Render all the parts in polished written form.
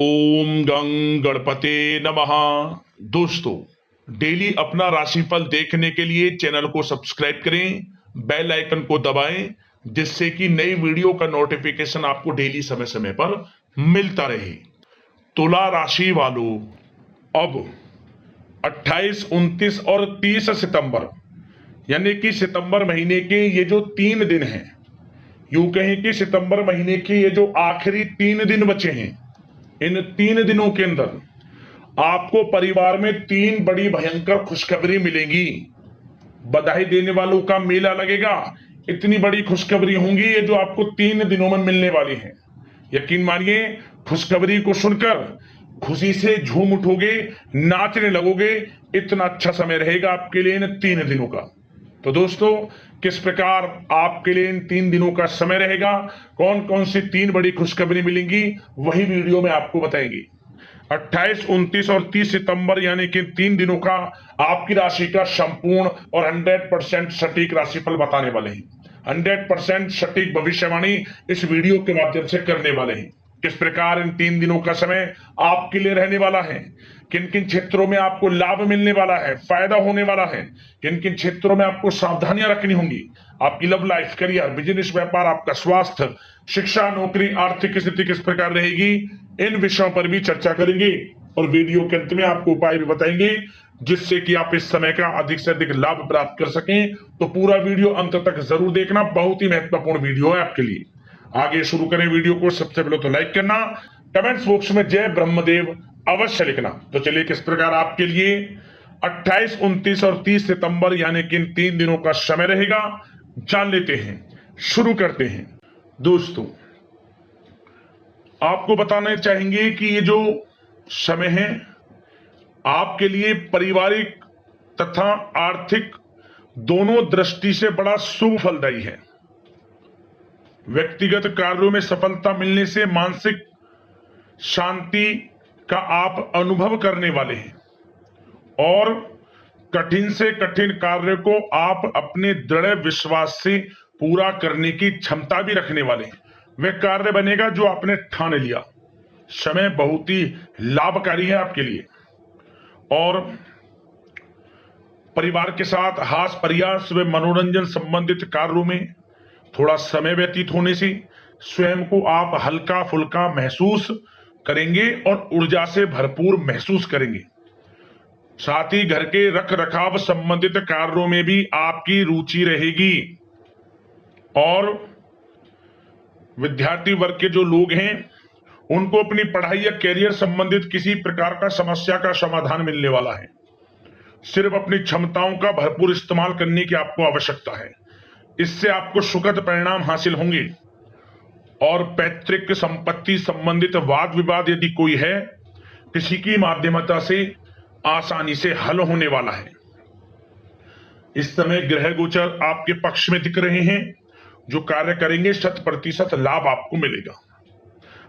ओम गं गणपते नमः। दोस्तों, डेली अपना राशिफल देखने के लिए चैनल को सब्सक्राइब करें, बेल आइकन को दबाएं, जिससे कि नई वीडियो का नोटिफिकेशन आपको डेली समय समय पर मिलता रहे। तुला राशि वालों, अब 28, 29 और 30 सितंबर यानी कि सितंबर महीने के ये जो 3 दिन हैं, यूं कहें कि सितंबर महीने के ये जो आखिरी 3 दिन बचे हैं, इन 3 दिनों के अंदर आपको परिवार में 3 बड़ी भयंकर खुशखबरी मिलेंगी। बधाई देने वालों का मेला लगेगा। इतनी बड़ी खुशखबरी होंगी ये जो आपको 3 दिनों में मिलने वाली है। यकीन मानिए, खुशखबरी को सुनकर खुशी से झूम उठोगे, नाचने लगोगे। इतना अच्छा समय रहेगा आपके लिए इन 3 दिनों का। तो दोस्तों, किस प्रकार आपके लिए इन 3 दिनों का समय रहेगा, कौन कौन सी 3 बड़ी खुशखबरी मिलेंगी, वही वीडियो में आपको बताएंगे। 28, 29 और 30 सितंबर यानी कि 3 दिनों का आपकी राशि का संपूर्ण और 100% सटीक राशिफल बताने वाले हैं। 100% सटीक भविष्यवाणी इस वीडियो के माध्यम से करने वाले हैं। किस प्रकार इन 3 दिनों का समय आपके लिए रहने वाला है, किन किन क्षेत्रों में आपको लाभ मिलने वाला है, फायदा होने वाला है, किन किन क्षेत्रों में आपको सावधानियां रखनी होंगी, आपकी लव लाइफ, करियर, बिजनेस, व्यापार, आपका स्वास्थ्य, शिक्षा, नौकरी, आर्थिक स्थिति किस प्रकार रहेगी, इन विषयों पर भी चर्चा करेंगे। और वीडियो के अंत में आपको उपाय भी बताएंगे जिससे कि आप इस समय का अधिक से अधिक लाभ प्राप्त कर सकें। तो पूरा वीडियो अंत तक जरूर देखना, बहुत ही महत्वपूर्ण वीडियो है आपके लिए। आगे शुरू करें वीडियो को। सबसे पहले तो लाइक करना, कमेंट्स बॉक्स में जय ब्रह्मदेव अवश्य लिखना। तो चलिए, किस प्रकार आपके लिए 28, 29 और 30 सितंबर यानी कि इन 3 दिनों का समय रहेगा, जान लेते हैं। शुरू करते हैं। दोस्तों, आपको बताना चाहेंगे कि ये जो समय है आपके लिए पारिवारिक तथा आर्थिक दोनों दृष्टि से बड़ा शुभ फलदायी है। व्यक्तिगत कार्यों में सफलता मिलने से मानसिक शांति का आप अनुभव करने वाले हैं और कठिन से कठिन कार्य को आप अपने दृढ़ विश्वास से पूरा करने की क्षमता भी रखने वाले हैं। वह कार्य बनेगा जो आपने ठान लिया। समय बहुत ही लाभकारी है आपके लिए और परिवार के साथ हास्य प्रयास व मनोरंजन संबंधित कार्यों में थोड़ा समय व्यतीत होने से स्वयं को आप हल्का फुल्का महसूस करेंगे और ऊर्जा से भरपूर महसूस करेंगे। साथ ही घर के रख रखाव संबंधित कार्यों में भी आपकी रुचि रहेगी और विद्यार्थी वर्ग के जो लोग हैं उनको अपनी पढ़ाई या कैरियर संबंधित किसी प्रकार का समस्या का समाधान मिलने वाला है। सिर्फ अपनी क्षमताओं का भरपूर इस्तेमाल करने की आपको आवश्यकता है। इससे आपको सुखद परिणाम हासिल होंगे और पैतृक संपत्ति संबंधित वाद विवाद यदि कोई है, किसी की माध्यमता से आसानी से हल होने वाला है। इस समय ग्रह गोचर आपके पक्ष में दिख रहे हैं। जो कार्य करेंगे 100% लाभ आपको मिलेगा।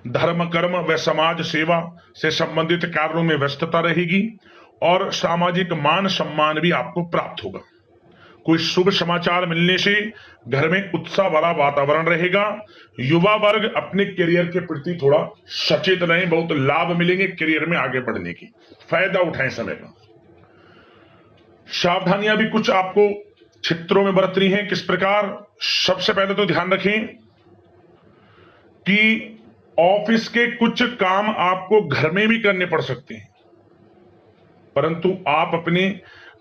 धर्म, कर्म व समाज सेवा से संबंधित कार्यों में व्यस्तता रहेगी और सामाजिक मान सम्मान भी आपको प्राप्त होगा। कोई शुभ समाचार मिलने से घर में उत्साह वाला वातावरण रहेगा। युवा वर्ग अपने करियर के प्रति थोड़ा सचेत रहें, बहुत लाभ मिलेंगे करियर में आगे बढ़ने की। फायदा उठाएं समय का। सावधानियां भी कुछ आपको क्षेत्रों में बरतनी है। किस प्रकार? सबसे पहले तो ध्यान रखें कि ऑफिस के कुछ काम आपको घर में भी करने पड़ सकते हैं, परंतु आप अपने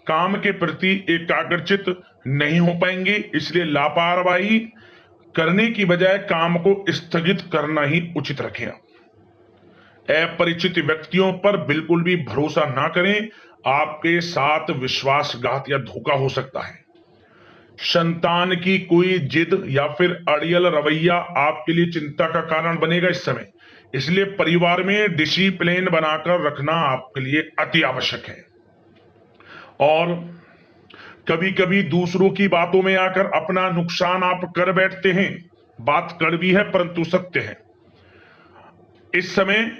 काम के प्रति एकाग्रचित नहीं हो पाएंगे। इसलिए लापरवाही करने की बजाय काम को स्थगित करना ही उचित रखें। अपरिचित व्यक्तियों पर बिल्कुल भी भरोसा ना करें। आपके साथ विश्वासघात या धोखा हो सकता है। संतान की कोई जिद या फिर अड़ियल रवैया आपके लिए चिंता का कारण बनेगा इस समय। इसलिए परिवार में डिसिप्लिन बनाकर रखना आपके लिए अति आवश्यक है। और कभी कभी दूसरों की बातों में आकर अपना नुकसान आप कर बैठते हैं। बात कड़वी है परंतु सत्य है। इस समय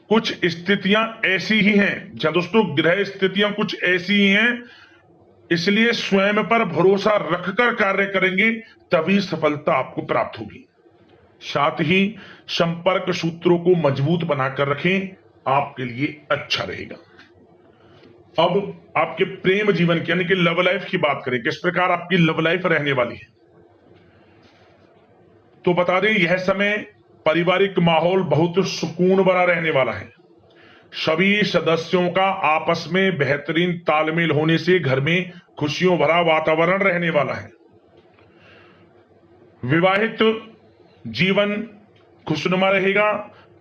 कुछ स्थितियां ऐसी ही हैं, जहां दोस्तों ग्रह स्थितियां कुछ ऐसी ही हैं, इसलिए स्वयं पर भरोसा रखकर कार्य करेंगे तभी सफलता आपको प्राप्त होगी। साथ ही संपर्क सूत्रों को मजबूत बनाकर रखें, आपके लिए अच्छा रहेगा। अब आपके प्रेम जीवन की यानी कि लव लाइफ की बात करें, किस प्रकार आपकी लव लाइफ रहने वाली है। तो बता दें, यह समय पारिवारिक माहौल बहुत सुकून भरा रहने वाला है। सभी सदस्यों का आपस में बेहतरीन तालमेल होने से घर में खुशियों भरा वातावरण रहने वाला है। विवाहित जीवन खुशनुमा रहेगा।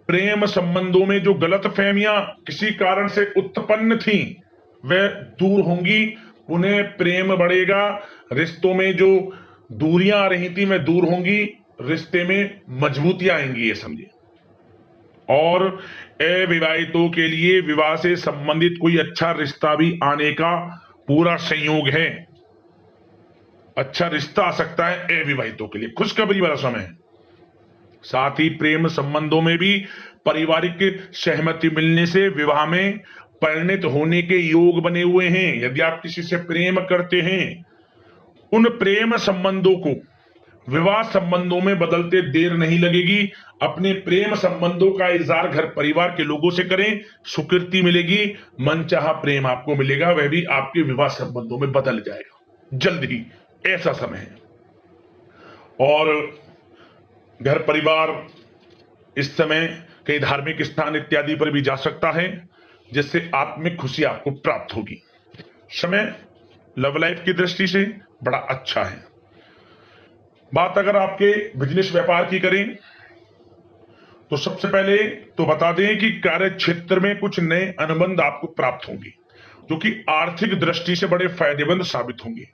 प्रेम संबंधों में जो गलतफहमियां किसी कारण से उत्पन्न थी वह दूर होंगी, उन्हें प्रेम बढ़ेगा। रिश्तों में जो दूरियां आ रही थी वह दूर होंगी, रिश्ते में मजबूतियां आएंगी, ये समझिए। और अविवाहितों के लिए विवाह से संबंधित कोई अच्छा रिश्ता भी आने का पूरा संयोग है। अच्छा रिश्ता आ सकता है अविवाहितों के लिए, खुशखबरी वाला समय है। साथ ही प्रेम संबंधों में भी पारिवारिक सहमति मिलने से विवाह में परिणत होने के योग बने हुए हैं। यदि आप किसी से प्रेम करते हैं, उन प्रेम संबंधों को विवाह संबंधों में बदलते देर नहीं लगेगी। अपने प्रेम संबंधों का इजहार घर परिवार के लोगों से करें, स्वीकृति मिलेगी, मनचाहा प्रेम आपको मिलेगा, वह भी आपके विवाह संबंधों में बदल जाएगा जल्द ही, ऐसा समय है। और घर परिवार इस समय कई धार्मिक स्थान इत्यादि पर भी जा सकता है, जिससे आत्मिक खुशी आपको प्राप्त होगी। समय लव लाइफ की दृष्टि से बड़ा अच्छा है। बात अगर आपके बिजनेस व्यापार की करें तो सबसे पहले तो बता दें कि कार्य क्षेत्र में कुछ नए अनुबंध आपको प्राप्त होंगे, जो कि आर्थिक दृष्टि से बड़े फायदेमंद साबित होंगे।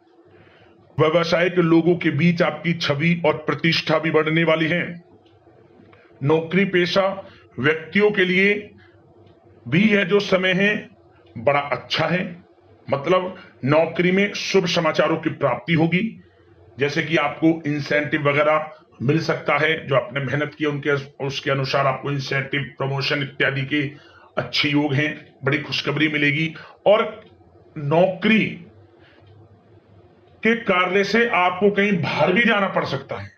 व्यवसायिक लोगों के बीच आपकी छवि और प्रतिष्ठा भी बढ़ने वाली है। नौकरी पेशा व्यक्तियों के लिए भी यह जो समय है बड़ा अच्छा है। मतलब नौकरी में शुभ समाचारों की प्राप्ति होगी, जैसे कि आपको इंसेंटिव वगैरह मिल सकता है, जो आपने मेहनत की उनके उसके अनुसार आपको इंसेंटिव, प्रमोशन इत्यादि के अच्छे योग हैं, बड़ी खुशखबरी मिलेगी। और नौकरी के कार्य से आपको कहीं बाहर भी जाना पड़ सकता है,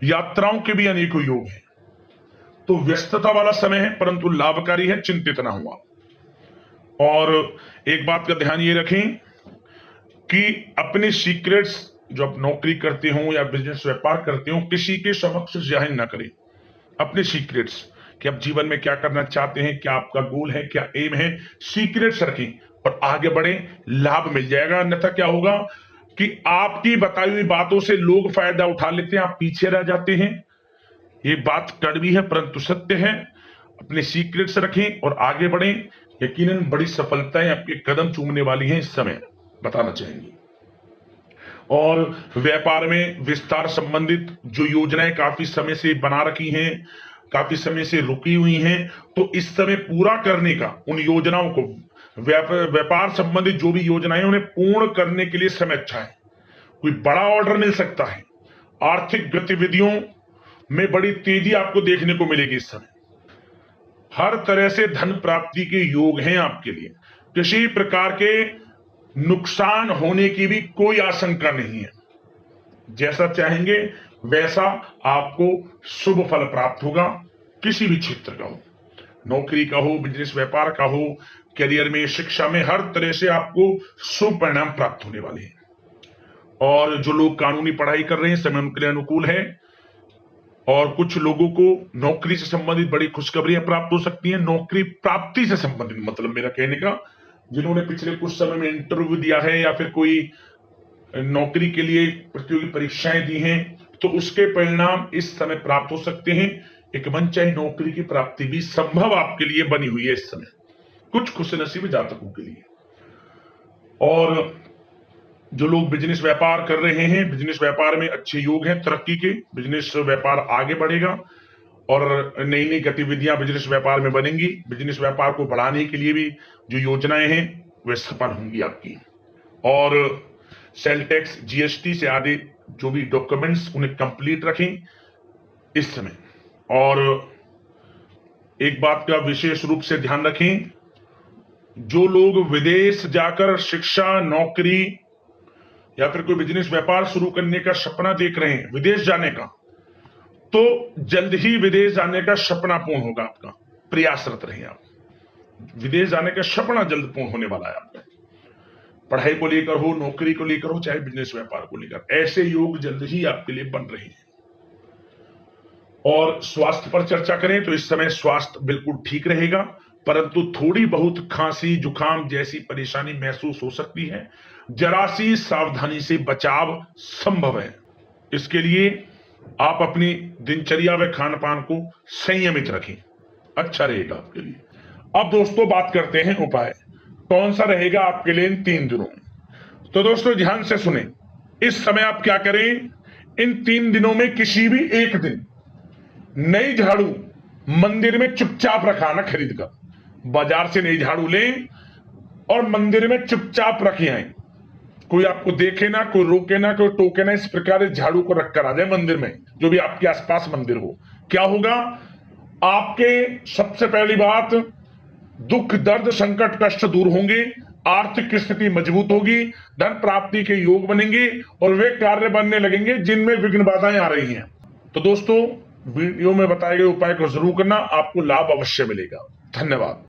यात्राओं के भी अनेकों योग हैं। तो व्यस्तता वाला समय है परंतु लाभकारी है, चिंतित ना हुआ। और एक बात का ध्यान ये रखें कि अपने सीक्रेट्स जो आप नौकरी करते हो या बिजनेस व्यापार करते हो, किसी के समक्ष जाहिर ना करें अपने सीक्रेट्स, कि आप जीवन में क्या करना चाहते हैं, क्या आपका गोल है, क्या एम है, सीक्रेट्स रखें और आगे बढ़े, लाभ मिल जाएगा। अन्यथा क्या होगा कि आपकी बताई हुई बातों से लोग फायदा उठा लेते हैं, आप पीछे रह जाते हैं। ये बात कड़वी है परंतु सत्य है। अपने सीक्रेट्स रखें और आगे बढ़ें, यकीनन बड़ी सफलताएं आपके कदम चूमने वाली हैं इस समय, बताना चाहेंगे। और व्यापार में विस्तार संबंधित जो योजनाएं काफी समय से बना रखी हैं, काफी समय से रुकी हुई हैं, तो इस समय पूरा करने का, उन योजनाओं को, व्यापार संबंधित जो भी योजनाएं उन्हें पूर्ण करने के लिए समय अच्छा है। कोई बड़ा ऑर्डर मिल सकता है। आर्थिक गतिविधियों में बड़ी तेजी आपको देखने को मिलेगी इस समय। हर तरह से धन प्राप्ति के योग हैं आपके लिए। किसी प्रकार के नुकसान होने की भी कोई आशंका नहीं है। जैसा चाहेंगे वैसा आपको शुभ फल प्राप्त होगा, किसी भी क्षेत्र का हो, नौकरी का हो, बिजनेस व्यापार का हो, करियर में, शिक्षा में, हर तरह से आपको शुभ परिणाम प्राप्त होने वाले हैं। और जो लोग कानूनी पढ़ाई कर रहे हैं, समय उनके लिए अनुकूल है। और कुछ लोगों को नौकरी से संबंधित बड़ी खुशखबरियां प्राप्त हो सकती हैं। नौकरी प्राप्ति से संबंधित मतलब मेरा कहने का, जिन्होंने पिछले कुछ समय में इंटरव्यू दिया है या फिर कोई नौकरी के लिए प्रतियोगी परीक्षाएं दी हैं, तो उसके परिणाम इस समय प्राप्त हो सकते हैं। एक मनचाही नौकरी की प्राप्ति भी संभव आपके लिए बनी हुई है इस समय, कुछ खुशनसीब जातकों के लिए। और जो लोग बिजनेस व्यापार कर रहे हैं, बिजनेस व्यापार में अच्छे योग हैं तरक्की के, बिजनेस व्यापार आगे बढ़ेगा और नई नई गतिविधियां बिजनेस व्यापार में बनेंगी। बिजनेस व्यापार को बढ़ाने के लिए भी जो योजनाएं हैं वे सफल होंगी आपकी। और सेल टैक्स, जीएसटी से आदि जो भी डॉक्यूमेंट्स, उन्हें कंप्लीट रखें इस समय। और एक बात का विशेष रूप से ध्यान रखें, जो लोग विदेश जाकर शिक्षा, नौकरी या फिर कोई बिजनेस व्यापार शुरू करने का सपना देख रहे हैं, विदेश जाने का, तो जल्द ही विदेश जाने का सपना पूर्ण होगा आपका। प्रयासरत रहिए आप, विदेश जाने का सपना जल्द पूर्ण होने वाला है आपका। पढ़ाई को लेकर हो, नौकरी को लेकर हो, चाहे बिजनेस व्यापार को लेकर, ऐसे योग जल्द ही आपके लिए बन रहे हैं। और स्वास्थ्य पर चर्चा करें तो इस समय स्वास्थ्य बिल्कुल ठीक रहेगा, परंतु थोड़ी बहुत खांसी जुकाम जैसी परेशानी महसूस हो सकती है। जरा सी सावधानी से बचाव संभव है। इसके लिए आप अपनी दिनचर्या व खान पान को संयमित रखें, अच्छा रहेगा आपके लिए। अब दोस्तों बात करते हैं उपाय, कौन सा रहेगा आपके लिए इन 3 दिनों में। तो दोस्तों ध्यान से सुने, इस समय आप क्या करें, इन 3 दिनों में किसी भी एक दिन नई झाड़ू मंदिर में चुपचाप रखाना, खरीद कर बाजार से नई झाड़ू लें और मंदिर में चुपचाप रखे आए। कोई आपको देखे ना, कोई रोके ना, कोई टोके ना, इस प्रकार इस झाड़ू को रखकर आ जाए मंदिर में, जो भी आपके आसपास मंदिर हो। क्या होगा, आपके सबसे पहली बात, दुख दर्द संकट कष्ट दूर होंगे, आर्थिक स्थिति मजबूत होगी, धन प्राप्ति के योग बनेंगे और वे कार्य बनने लगेंगे जिनमें विघ्न बाधाएं आ रही हैं। तो दोस्तों वीडियो में बताए गए उपाय को जरूर करना, आपको लाभ अवश्य मिलेगा। धन्यवाद।